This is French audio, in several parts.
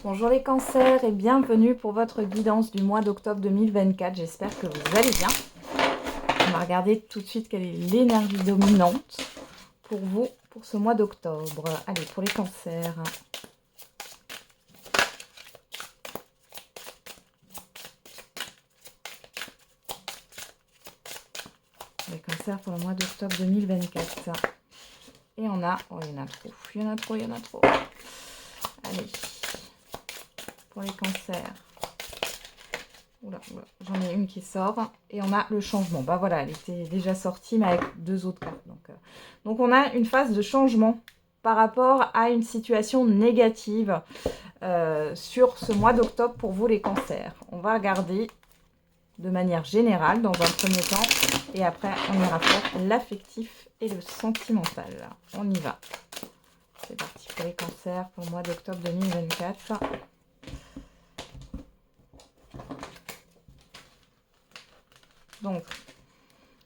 Bonjour les cancers et bienvenue pour votre guidance du mois d'octobre 2024. J'espère que vous allez bien. On va regarder tout de suite quelle est l'énergie dominante pour vous pour ce mois d'octobre. Allez, pour les cancers. Les cancers pour le mois d'octobre 2024. Et on a... Oh, il y en a trop. Il y en a trop, il y en a trop. Allez. Pour les cancers. Oula, j'en ai une qui sort. Et on a le changement. Bah voilà, elle était déjà sortie, mais avec deux autres cartes. Donc on a une phase de changement par rapport à une situation négative sur ce mois d'octobre pour vous les cancers. On va regarder de manière générale dans un premier temps. Et après, on ira faire l'affectif et le sentimental. On y va. C'est parti pour les cancers pour le mois d'octobre 2024. Donc,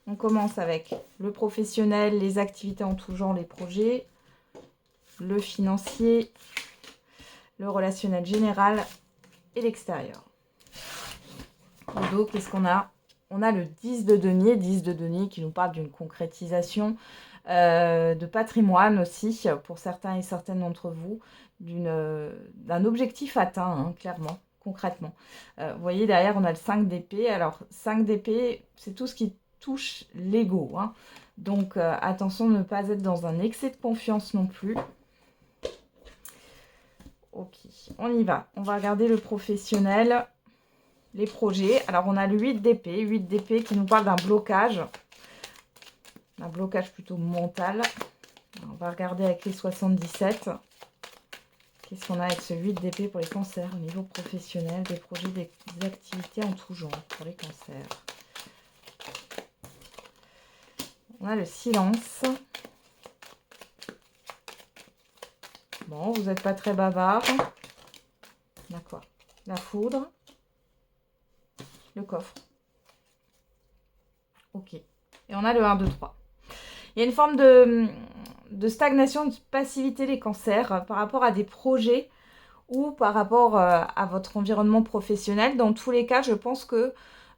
on commence avec le professionnel, les activités en tout genre, les projets, le financier, le relationnel général et l'extérieur. Au dos, qu'est-ce qu'on a? On a le 10 de denier qui nous parle d'une concrétisation de patrimoine aussi, pour certains et certaines d'entre vous, d'un objectif atteint, hein, clairement, concrètement. Vous voyez, derrière, on a le 5 d'épée. Alors, 5 d'épée, c'est tout ce qui touche l'ego, hein. Donc, attention de ne pas être dans un excès de confiance non plus. Ok, on y va. On va regarder le professionnel, les projets. Alors, on a le 8 d'épée qui nous parle d'un blocage plutôt mental. On va regarder avec les 77. Qu'est-ce qu'on a avec ce 8 d'épée pour les cancers au niveau professionnel, des projets, des activités en tout genre pour les cancers. On a le silence. Bon, vous n'êtes pas très bavard. D'accord. La foudre. Le coffre. Ok. Et on a le 1, 2, 3. Il y a une forme de stagnation, de passivité les cancers par rapport à des projets ou par rapport à votre environnement professionnel. Dans tous les cas, je pense que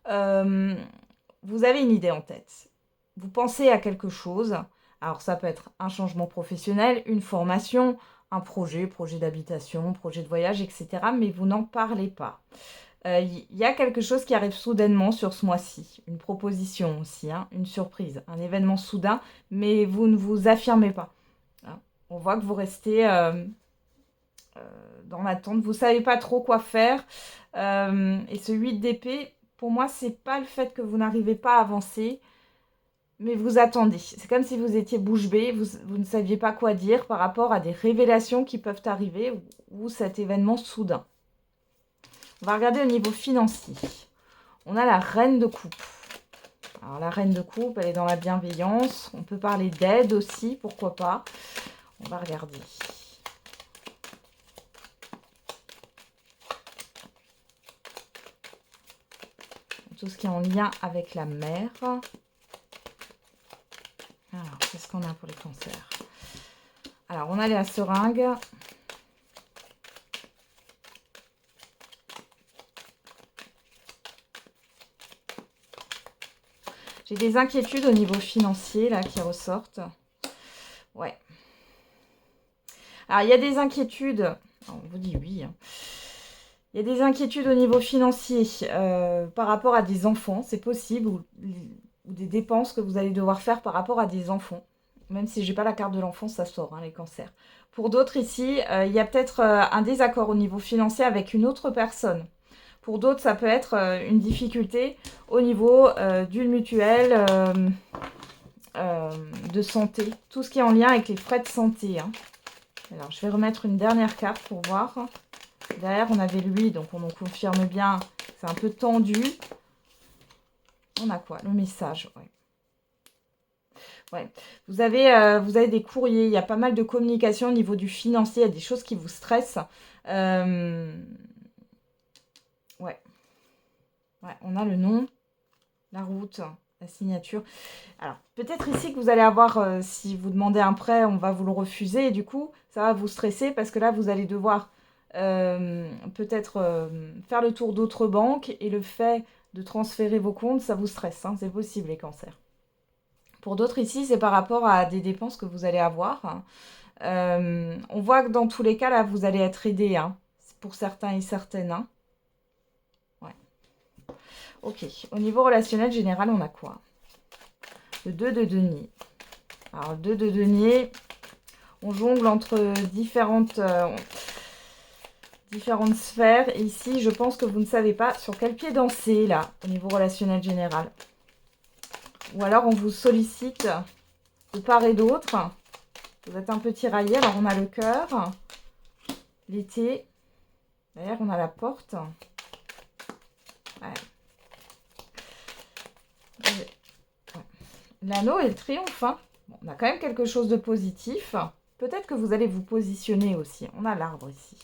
vous avez une idée en tête. Vous pensez à quelque chose. Alors, ça peut être un changement professionnel, une formation, un projet d'habitation, projet de voyage, etc. Mais vous n'en parlez pas. Il y a quelque chose qui arrive soudainement sur ce mois-ci. Une proposition aussi, hein, une surprise, un événement soudain, mais vous ne vous affirmez pas. Hein. On voit que vous restez dans l'attente. Vous ne savez pas trop quoi faire. Et ce 8 d'épée, pour moi, c'est pas le fait que vous n'arrivez pas à avancer, mais vous attendez. C'est comme si vous étiez bouche bée, vous ne saviez pas quoi dire par rapport à des révélations qui peuvent arriver ou cet événement soudain. On va regarder au niveau financier. On a la reine de coupe. Alors la reine de coupe, elle est dans la bienveillance. On peut parler d'aide aussi, pourquoi pas. On va regarder. Tout ce qui est en lien avec la mer. Alors, qu'est-ce qu'on a pour les cancers? Alors, on a la seringue. J'ai des inquiétudes au niveau financier, là, qui ressortent. Ouais. Alors, il y a des inquiétudes. Alors, on vous dit oui. Hein. Il y a des inquiétudes au niveau financier par rapport à des enfants, c'est possible, ou des dépenses que vous allez devoir faire par rapport à des enfants. Même si je n'ai pas la carte de l'enfant, ça sort, hein, les cancers. Pour d'autres ici, il y a peut-être un désaccord au niveau financier avec une autre personne. Pour d'autres, ça peut être une difficulté au niveau d'une mutuelle de santé. Tout ce qui est en lien avec les frais de santé. Hein. Alors, je vais remettre une dernière carte pour voir. Derrière, on avait lui, donc on en confirme bien. C'est un peu tendu. On a quoi? Le message, ouais. Ouais. Vous avez des courriers, il y a pas mal de communication au niveau du financier, il y a des choses qui vous stressent. Ouais. Ouais, on a le nom, la route, la signature. Alors, peut-être ici que vous allez avoir, si vous demandez un prêt, on va vous le refuser. Et du coup, ça va vous stresser parce que là, vous allez devoir peut-être faire le tour d'autres banques et le fait de transférer vos comptes, ça vous stresse, hein, c'est possible les cancers. Pour d'autres ici, c'est par rapport à des dépenses que vous allez avoir. On voit que dans tous les cas, là, vous allez être aidé, hein, pour certains et certaines. Hein. Ouais. Ok, au niveau relationnel général, on a quoi? Le 2 de denier. Alors, le 2 de denier, on jongle entre différentes sphères. Et ici, je pense que vous ne savez pas sur quel pied danser, là, au niveau relationnel général. Ou alors, on vous sollicite de part et d'autre. Vous êtes un peu tiraillé. Alors, on a le cœur, l'été. D'ailleurs, on a la porte. Ouais. L'anneau et le triomphe. Hein. Bon, on a quand même quelque chose de positif. Peut-être que vous allez vous positionner aussi. On a l'arbre ici.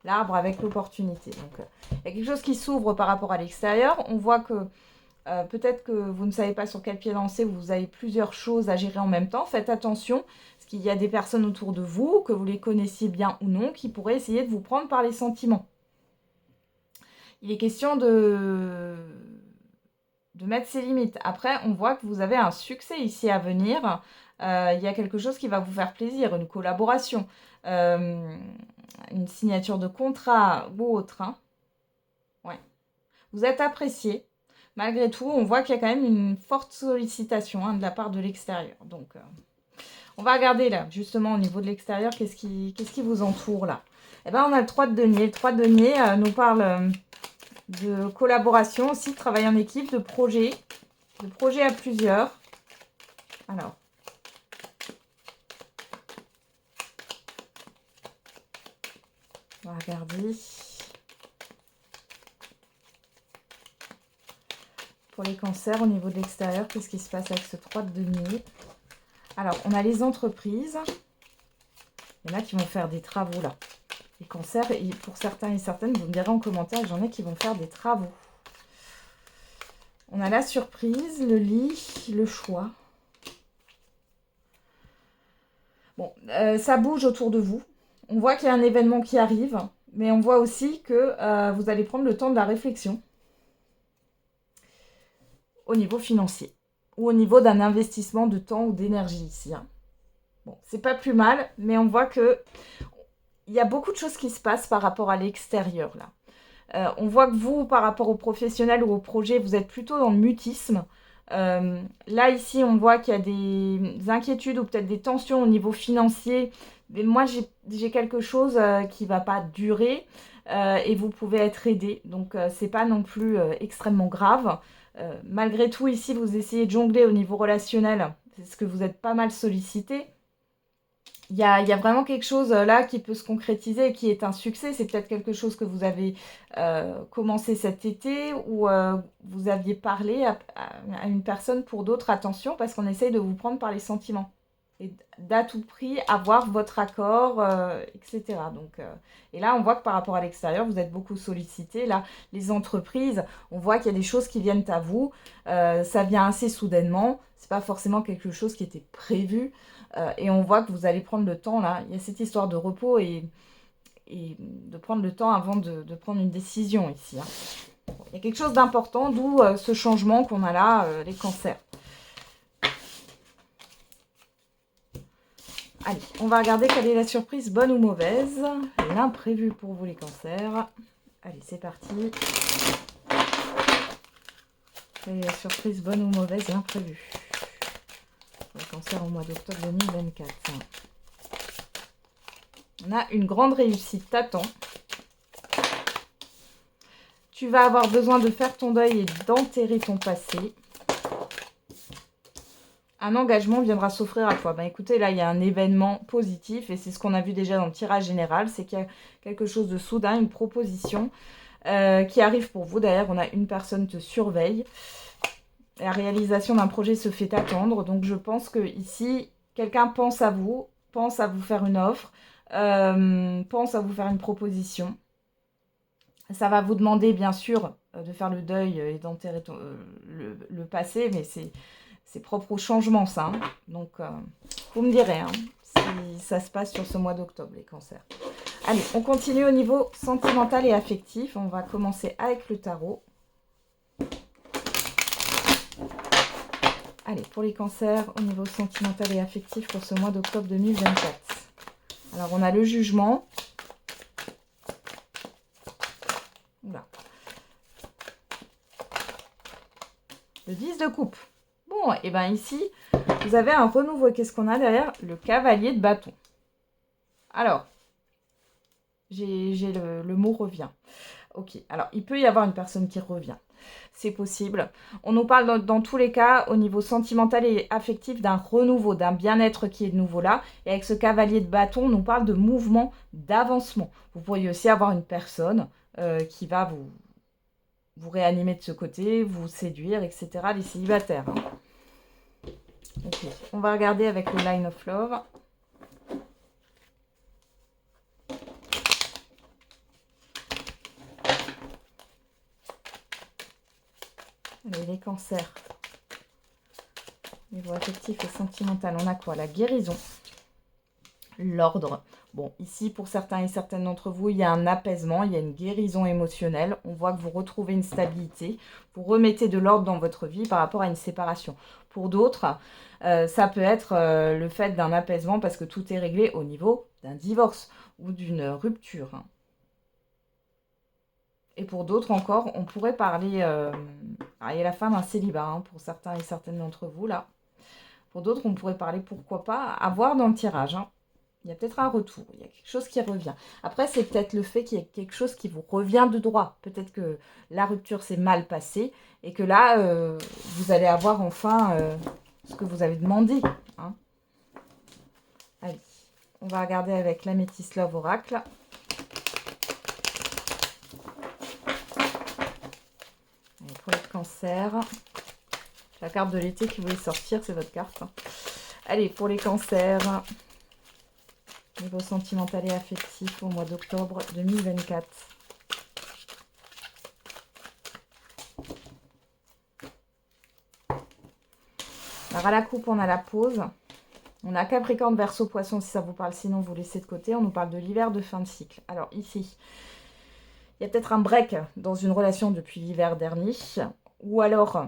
L'arbre avec l'opportunité. Donc, il y a quelque chose qui s'ouvre par rapport à l'extérieur. On voit que peut-être que vous ne savez pas sur quel pied danser. Vous avez plusieurs choses à gérer en même temps. Faites attention. Parce qu'il y a des personnes autour de vous, que vous les connaissiez bien ou non, qui pourraient essayer de vous prendre par les sentiments. Il est question de mettre ses limites. Après, on voit que vous avez un succès ici à venir. Il y a quelque chose qui va vous faire plaisir, une collaboration, une signature de contrat ou autre. Hein. Ouais. Vous êtes apprécié. Malgré tout, on voit qu'il y a quand même une forte sollicitation de la part de l'extérieur. Donc, on va regarder là, justement, au niveau de l'extérieur, qu'est-ce qui vous entoure là. Eh bien, on a le 3 de denier. Le 3 de denier nous parle de collaboration aussi, de travail en équipe, de projet à plusieurs. Alors, on va regarder. Pour les cancers, au niveau de l'extérieur, qu'est-ce qui se passe avec ce 3 de denier? Alors, on a les entreprises. Il y en a qui vont faire des travaux là. Les cancers, et pour certains et certaines, vous me direz en commentaire, j'en ai qui vont faire des travaux. On a la surprise, le lit, le choix. Bon, ça bouge autour de vous. On voit qu'il y a un événement qui arrive, mais on voit aussi que vous allez prendre le temps de la réflexion au niveau financier ou au niveau d'un investissement de temps ou d'énergie ici. Hein. Bon, c'est pas plus mal, mais on voit que il y a beaucoup de choses qui se passent par rapport à l'extérieur là. On voit que vous, par rapport aux professionnels ou au projet, vous êtes plutôt dans le mutisme. Là, ici, on voit qu'il y a des inquiétudes ou peut-être des tensions au niveau financier. Mais moi, j'ai quelque chose qui ne va pas durer et vous pouvez être aidé. Donc, c'est pas non plus extrêmement grave. Malgré tout, ici, vous essayez de jongler au niveau relationnel. C'est ce que vous êtes pas mal sollicité. Il y a vraiment quelque chose là qui peut se concrétiser et qui est un succès. C'est peut-être quelque chose que vous avez commencé cet été ou vous aviez parlé à une personne pour d'autres. Attention, parce qu'on essaye de vous prendre par les sentiments. Et d'à tout prix avoir votre accord, etc. Donc, et là, on voit que par rapport à l'extérieur, vous êtes beaucoup sollicité. Là, les entreprises, on voit qu'il y a des choses qui viennent à vous. Ça vient assez soudainement. C'est pas forcément quelque chose qui était prévu. Et on voit que vous allez prendre le temps, là. Il y a cette histoire de repos et de prendre le temps avant de prendre une décision ici. Hein. Bon, il y a quelque chose d'important, d'où ce changement qu'on a là, les cancers. Allez, on va regarder quelle est la surprise, bonne ou mauvaise. L'imprévu pour vous, les cancers. Allez, c'est parti. Quelle est la surprise, bonne ou mauvaise, l'imprévu. Le cancer au mois d'octobre 2024. On a une grande réussite, t'attends. Tu vas avoir besoin de faire ton deuil et d'enterrer ton passé. Un engagement viendra s'offrir à toi. Ben écoutez, là, il y a un événement positif et c'est ce qu'on a vu déjà dans le tirage général. C'est qu'il y a quelque chose de soudain, une proposition qui arrive pour vous. D'ailleurs, on a une personne qui te surveille. La réalisation d'un projet se fait attendre. Donc, je pense que ici, quelqu'un pense à vous faire une offre, pense à vous faire une proposition. Ça va vous demander, bien sûr, de faire le deuil et d'enterrer le passé, mais c'est propre au changement, ça. Hein. Donc, vous me direz si ça se passe sur ce mois d'octobre, les cancers. Allez, on continue au niveau sentimental et affectif. On va commencer avec le tarot. Allez, pour les cancers, au niveau sentimental et affectif pour ce mois d'octobre 2024. Alors, on a le jugement. Oula. Le 10 de coupe. Bon, et bien ici, vous avez un renouveau. Qu'est-ce qu'on a derrière? Le cavalier de bâton. Alors, le mot revient. Ok, alors il peut y avoir une personne qui revient. C'est possible. On nous parle dans tous les cas, au niveau sentimental et affectif, d'un renouveau, d'un bien-être qui est de nouveau là. Et avec ce cavalier de bâton, on nous parle de mouvement, d'avancement. Vous pourriez aussi avoir une personne qui va vous réanimer de ce côté, vous séduire, etc. Les célibataires. Hein. Ok, on va regarder avec le Line of Love. Allez, les cancers. Niveau affectif et sentimental, on a quoi? La guérison. L'ordre. Bon, ici, pour certains et certaines d'entre vous, il y a un apaisement, il y a une guérison émotionnelle. On voit que vous retrouvez une stabilité. Vous remettez de l'ordre dans votre vie par rapport à une séparation. Pour d'autres, ça peut être le fait d'un apaisement parce que tout est réglé au niveau d'un divorce ou d'une rupture. Hein. Et pour d'autres encore, on pourrait parler... il y a la fin d'un célibat, hein, pour certains et certaines d'entre vous, là. Pour d'autres, on pourrait parler, pourquoi pas, à voir dans le tirage. Hein. Il y a peut-être un retour, il y a quelque chose qui revient. Après, c'est peut-être le fait qu'il y ait quelque chose qui vous revient de droit. Peut-être que la rupture s'est mal passée et que là, vous allez avoir enfin ce que vous avez demandé. Hein. Allez, on va regarder avec l'Améthyst Love Oracle. Pour les cancers, la carte de l'été qui voulait sortir, c'est votre carte. Allez, pour les cancers, niveau sentimental et affectif au mois d'octobre 2024. Alors à la coupe, on a la pause. On a Capricorne, Verseau, Poisson si ça vous parle, sinon vous laissez de côté. On nous parle de l'hiver de fin de cycle. Alors ici, il y a peut-être un break dans une relation depuis l'hiver dernier. Ou alors,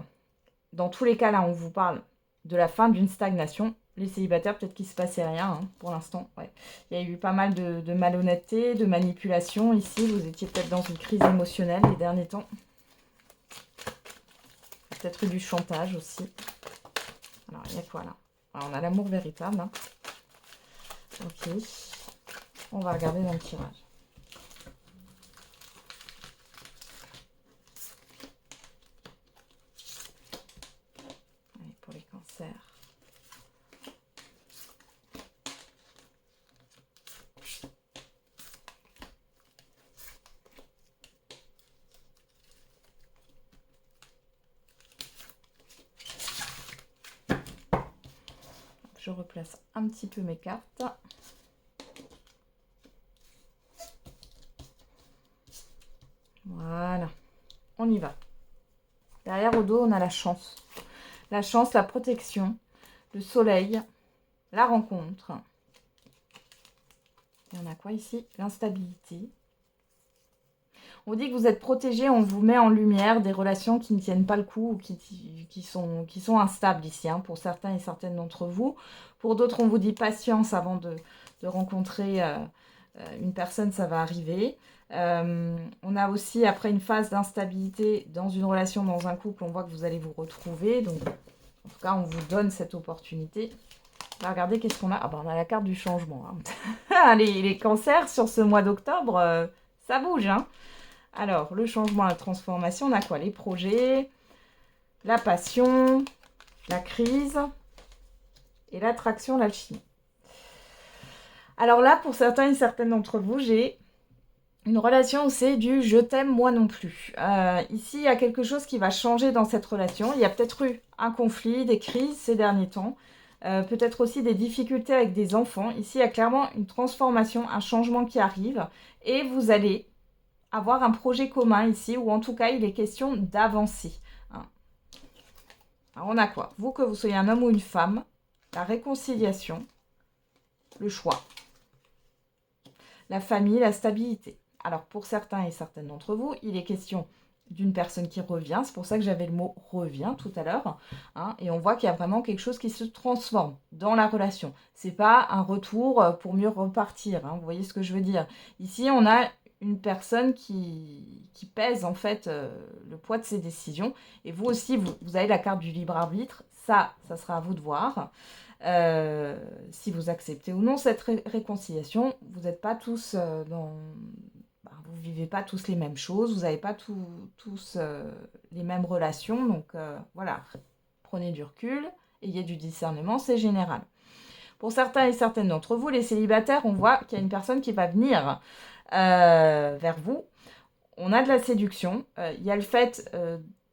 dans tous les cas, là, on vous parle de la fin d'une stagnation. Les célibataires, peut-être qu'il ne se passait rien hein, pour l'instant. Ouais. Il y a eu pas mal de malhonnêteté, de manipulation ici. Vous étiez peut-être dans une crise émotionnelle les derniers temps. Peut-être eu du chantage aussi. Alors, il y a quoi là? Alors, on a l'amour véritable. Hein. Ok. On va regarder dans le tirage. Allez, pour les cancers. Je replace un petit peu mes cartes. Voilà, on y va. Derrière au dos, on a la chance. La chance, la protection, le soleil, la rencontre. Et on a quoi ici? L'instabilité. On dit que vous êtes protégé, on vous met en lumière des relations qui ne tiennent pas le coup ou qui sont instables ici, hein, pour certains et certaines d'entre vous. Pour d'autres, on vous dit patience avant de rencontrer une personne, ça va arriver. On a aussi, après une phase d'instabilité dans une relation, dans un couple, on voit que vous allez vous retrouver. Donc, en tout cas, on vous donne cette opportunité. On va regarder qu'est-ce qu'on a. Ah ben, on a la carte du changement. Hein. les cancers sur ce mois d'octobre, ça bouge, hein. Alors, le changement, la transformation, on a quoi? Les projets, la passion, la crise et l'attraction, l'alchimie. Alors là, pour certains et certaines d'entre vous, j'ai une relation où c'est du « je t'aime, moi non plus ». Ici, il y a quelque chose qui va changer dans cette relation. Il y a peut-être eu un conflit, des crises ces derniers temps. Peut-être aussi des difficultés avec des enfants. Ici, il y a clairement une transformation, un changement qui arrive. Et vous allez avoir un projet commun ici, ou en tout cas, il est question d'avancer. Hein. Alors, on a quoi? Vous, que vous soyez un homme ou une femme, la réconciliation, le choix. la famille, la stabilité. Alors pour certains et certaines d'entre vous, il est question d'une personne qui revient, c'est pour ça que j'avais le mot revient tout à l'heure, hein, et on voit qu'il y a vraiment quelque chose qui se transforme dans la relation. C'est pas un retour pour mieux repartir, hein, vous voyez ce que je veux dire. Ici, on a une personne qui pèse en fait le poids de ses décisions, et vous aussi, vous avez la carte du libre arbitre, ça sera à vous de voir. Si vous acceptez ou non cette réconciliation, vous n'êtes pas tous vous vivez pas tous les mêmes choses, vous n'avez pas tous les mêmes relations, donc voilà, prenez du recul, ayez du discernement, c'est général. Pour certains et certaines d'entre vous, les célibataires, on voit qu'il y a une personne qui va venir vers vous. On a de la séduction, il y a le fait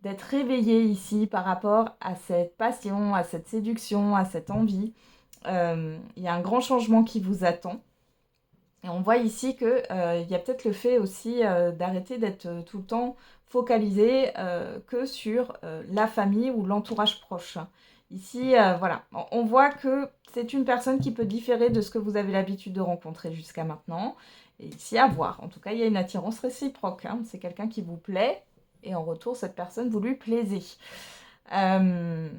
d'être réveillé ici par rapport à cette passion, à cette séduction, à cette envie. Il y a un grand changement qui vous attend. Et on voit ici qu'il y a peut-être le fait aussi d'arrêter d'être tout le temps focalisé que sur la famille ou l'entourage proche. Ici, voilà, on voit que c'est une personne qui peut différer de ce que vous avez l'habitude de rencontrer jusqu'à maintenant. Et ici, à voir. En tout cas, il y a une attirance réciproque, hein. C'est quelqu'un qui vous plaît et en retour, cette personne, vous lui plaisez. Ouais.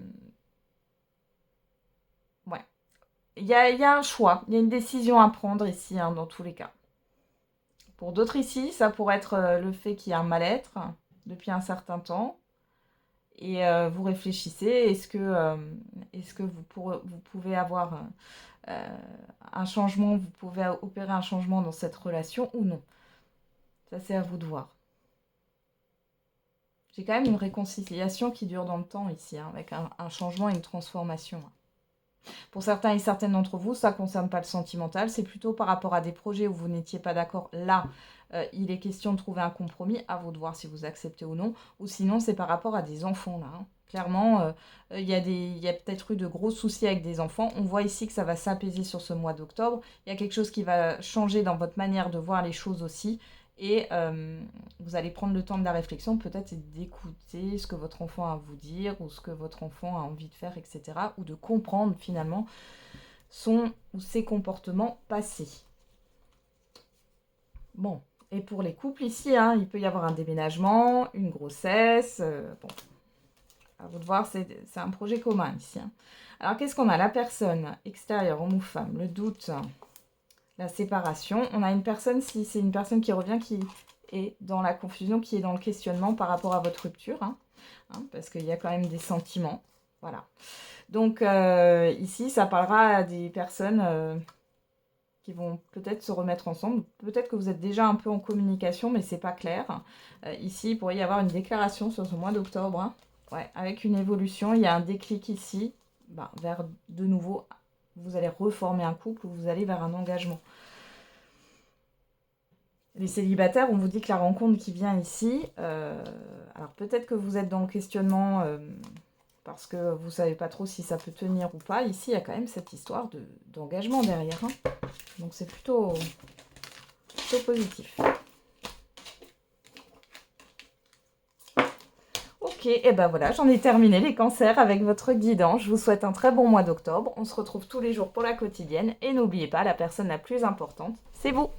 Il y a un choix, il y a une décision à prendre ici, hein, dans tous les cas. Pour d'autres ici, ça pourrait être le fait qu'il y a un mal-être depuis un certain temps. Et vous réfléchissez, est-ce que vous pouvez avoir un changement, vous pouvez opérer un changement dans cette relation ou non. Ça, c'est à vous de voir. J'ai quand même une réconciliation qui dure dans le temps ici, hein, avec un changement et une transformation. Pour certains et certaines d'entre vous, ça ne concerne pas le sentimental, c'est plutôt par rapport à des projets où vous n'étiez pas d'accord. Là, il est question de trouver un compromis, à vous de voir si vous acceptez ou non. Ou sinon, c'est par rapport à des enfants, là. Hein. Clairement, il y a peut-être eu de gros soucis avec des enfants. On voit ici que ça va s'apaiser sur ce mois d'octobre. Il y a quelque chose qui va changer dans votre manière de voir les choses aussi. Et vous allez prendre le temps de la réflexion, peut-être c'est d'écouter ce que votre enfant a à vous dire, ou ce que votre enfant a envie de faire, etc. Ou de comprendre finalement son ou ses comportements passés. Bon, et pour les couples ici, hein, il peut y avoir un déménagement, une grossesse. Bon, à vous de voir, c'est un projet commun ici. Hein. Alors qu'est-ce qu'on a? La personne extérieure, homme ou femme, le doute, la séparation. On a une personne, si c'est une personne qui revient, qui est dans la confusion, qui est dans le questionnement par rapport à votre rupture, hein, parce qu'il y a quand même des sentiments. Voilà. Donc ici, ça parlera à des personnes qui vont peut-être se remettre ensemble. Peut-être que vous êtes déjà un peu en communication, mais c'est pas clair. Ici, il pourrait y avoir une déclaration sur ce mois d'octobre. Hein. Ouais, avec une évolution, il y a un déclic ici, vers de nouveau, vous allez reformer un couple ou vous allez vers un engagement. Les célibataires, on vous dit que la rencontre qui vient ici, alors peut-être que vous êtes dans le questionnement parce que vous ne savez pas trop si ça peut tenir ou pas. Ici, il y a quand même cette histoire d'engagement derrière. Hein. Donc c'est plutôt positif. Ok, et ben voilà, j'en ai terminé les cancers avec votre guidant. Je vous souhaite un très bon mois d'octobre. On se retrouve tous les jours pour la quotidienne. Et n'oubliez pas, la personne la plus importante, c'est vous.